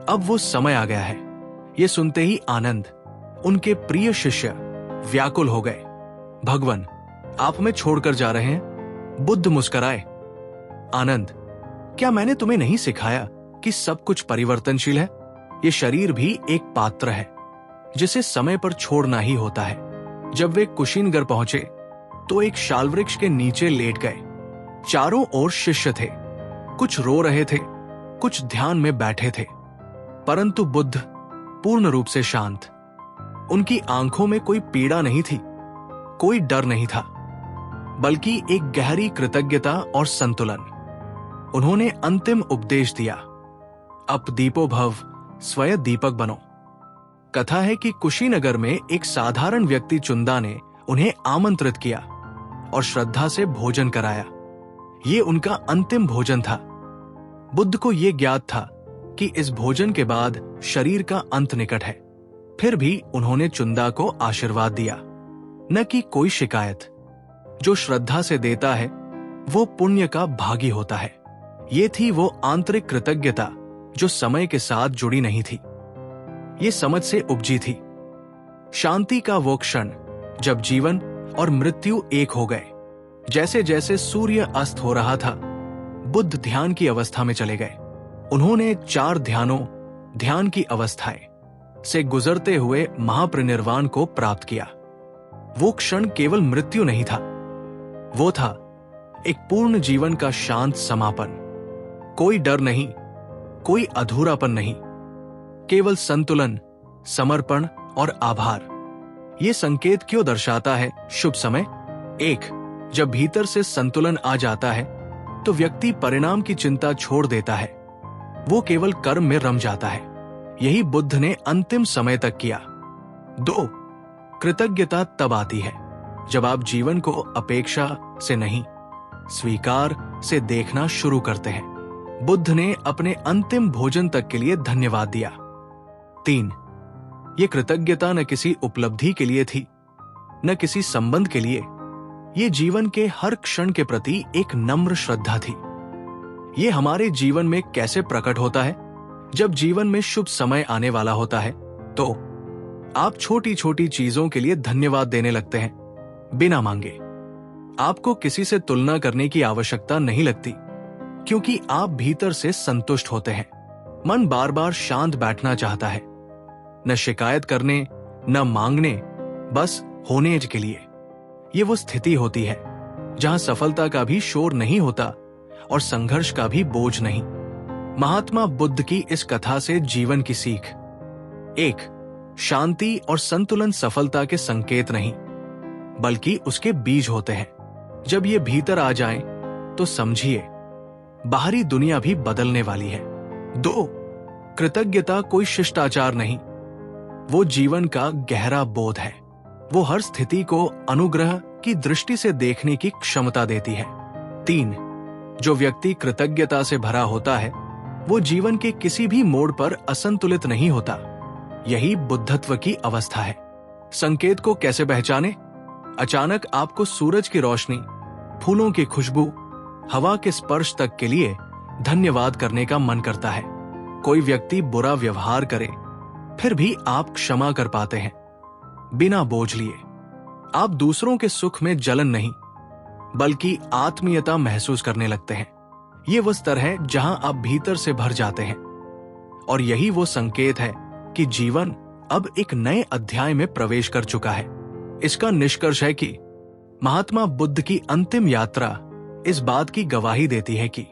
[SPEAKER 1] अब वो समय आ गया है। ये सुनते ही आनंद, उनके प्रिय शिष्य व्याकुल हो गए। भगवान, आप हमें छोड़कर जा रहे हैं? बुद्ध मुस्कुराए। आनंद, क्या मैंने तुम्हें नहीं सिखाया कि सब कुछ परिवर्तनशील है? ये शरीर भी एक पात्र है जिसे समय पर छोड़ना ही होता है। जब वे कुशीनगर पहुंचे तो एक शाल वृक्ष के नीचे लेट गए। चारों ओर शिष्य थे, कुछ रो रहे थे, कुछ ध्यान में बैठे थे, परंतु बुद्ध पूर्ण रूप से शांत। उनकी आंखों में कोई पीड़ा नहीं थी, कोई डर नहीं था, बल्कि एक गहरी कृतज्ञता और संतुलन। उन्होंने अंतिम उपदेश दिया, अप दीपो भव, स्वयं दीपक बनो। कथा है कि कुशीनगर में एक साधारण व्यक्ति चुंदा ने उन्हें आमंत्रित किया और श्रद्धा से भोजन कराया। ये उनका अंतिम भोजन था। बुद्ध को ये ज्ञात था कि इस भोजन के बाद शरीर का अंत निकट है। फिर भी उन्होंने चुंदा को आशीर्वाद दिया, न कि कोई शिकायत। जो श्रद्धा से देता है वो पुण्य का भागी होता है। ये थी वो आंतरिक कृतज्ञता जो समय के साथ जुड़ी नहीं थी, ये समझ से उपजी थी। शांति का वो क्षण जब जीवन और मृत्यु एक हो गए। जैसे जैसे सूर्य अस्त हो रहा था, बुद्ध ध्यान की अवस्था में चले गए। उन्होंने 4 ध्यान की अवस्थाएं से गुजरते हुए महापरिनिर्वाण को प्राप्त किया। वो क्षण केवल मृत्यु नहीं था, वो था एक पूर्ण जीवन का शांत समापन। कोई डर नहीं, कोई अधूरापन नहीं, केवल संतुलन, समर्पण और आभार। ये संकेत क्यों दर्शाता है शुभ समय? 1, जब भीतर से संतुलन आ जाता है तो व्यक्ति परिणाम की चिंता छोड़ देता है, वो केवल कर्म में रम जाता है। यही बुद्ध ने अंतिम समय तक किया। 2, कृतज्ञता तब आती है जब आप जीवन को अपेक्षा से नहीं, स्वीकार से देखना शुरू करते हैं। बुद्ध ने अपने अंतिम भोजन तक के लिए धन्यवाद दिया। 3, ये कृतज्ञता न किसी उपलब्धि के लिए थी, न किसी संबंध के लिए। ये जीवन के हर क्षण के प्रति एक नम्र श्रद्धा थी। ये हमारे जीवन में कैसे प्रकट होता है? जब जीवन में शुभ समय आने वाला होता है तो आप छोटी छोटी चीजों के लिए धन्यवाद देने लगते हैं, बिना मांगे। आपको किसी से तुलना करने की आवश्यकता नहीं लगती, क्योंकि आप भीतर से संतुष्ट होते हैं। मन बार बार शांत बैठना चाहता है, न शिकायत करने, न मांगने, बस होने के लिए। ये वो स्थिति होती है जहां सफलता का भी शोर नहीं होता और संघर्ष का भी बोझ नहीं। महात्मा बुद्ध की इस कथा से जीवन की सीख: 1, शांति और संतुलन सफलता के संकेत नहीं, बल्कि उसके बीज होते हैं। जब ये भीतर आ जाएं, तो समझिए बाहरी दुनिया भी बदलने वाली है। 2, कृतज्ञता कोई शिष्टाचार नहीं, वो जीवन का गहरा बोध है। वो हर स्थिति को अनुग्रह की दृष्टि से देखने की क्षमता देती है। 3, जो व्यक्ति कृतज्ञता से भरा होता है वो जीवन के किसी भी मोड़ पर असंतुलित नहीं होता। यही बुद्धत्व की अवस्था है। संकेत को कैसे पहचाने? अचानक आपको सूरज की रोशनी, फूलों की खुशबू, हवा के स्पर्श तक के लिए धन्यवाद करने का मन करता है। कोई व्यक्ति बुरा व्यवहार करे, फिर भी आप क्षमा कर पाते हैं, बिना बोझ लिए। आप दूसरों के सुख में जलन नहीं, बल्कि आत्मीयता महसूस करने लगते हैं। ये वो स्तर है जहां आप भीतर से भर जाते हैं, और यही वो संकेत है कि जीवन अब एक नए अध्याय में प्रवेश कर चुका है। इसका निष्कर्ष है कि महात्मा बुद्ध की अंतिम यात्रा इस बात की गवाही देती है कि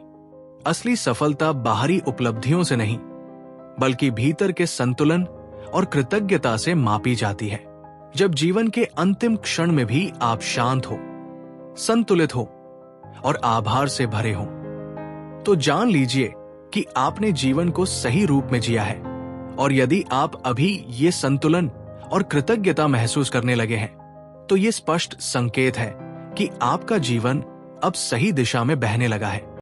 [SPEAKER 1] असली सफलता बाहरी उपलब्धियों से नहीं, बल्कि भीतर के संतुलन और कृतज्ञता से मापी जाती है। जब जीवन के अंतिम क्षण में भी आप शांत हो, संतुलित हो और आभार से भरे हो, तो जान लीजिए कि आपने जीवन को सही रूप में जिया है। और यदि आप अभी ये संतुलन और कृतज्ञता महसूस करने लगे हैं, तो ये स्पष्ट संकेत है कि आपका जीवन अब सही दिशा में बहने लगा है।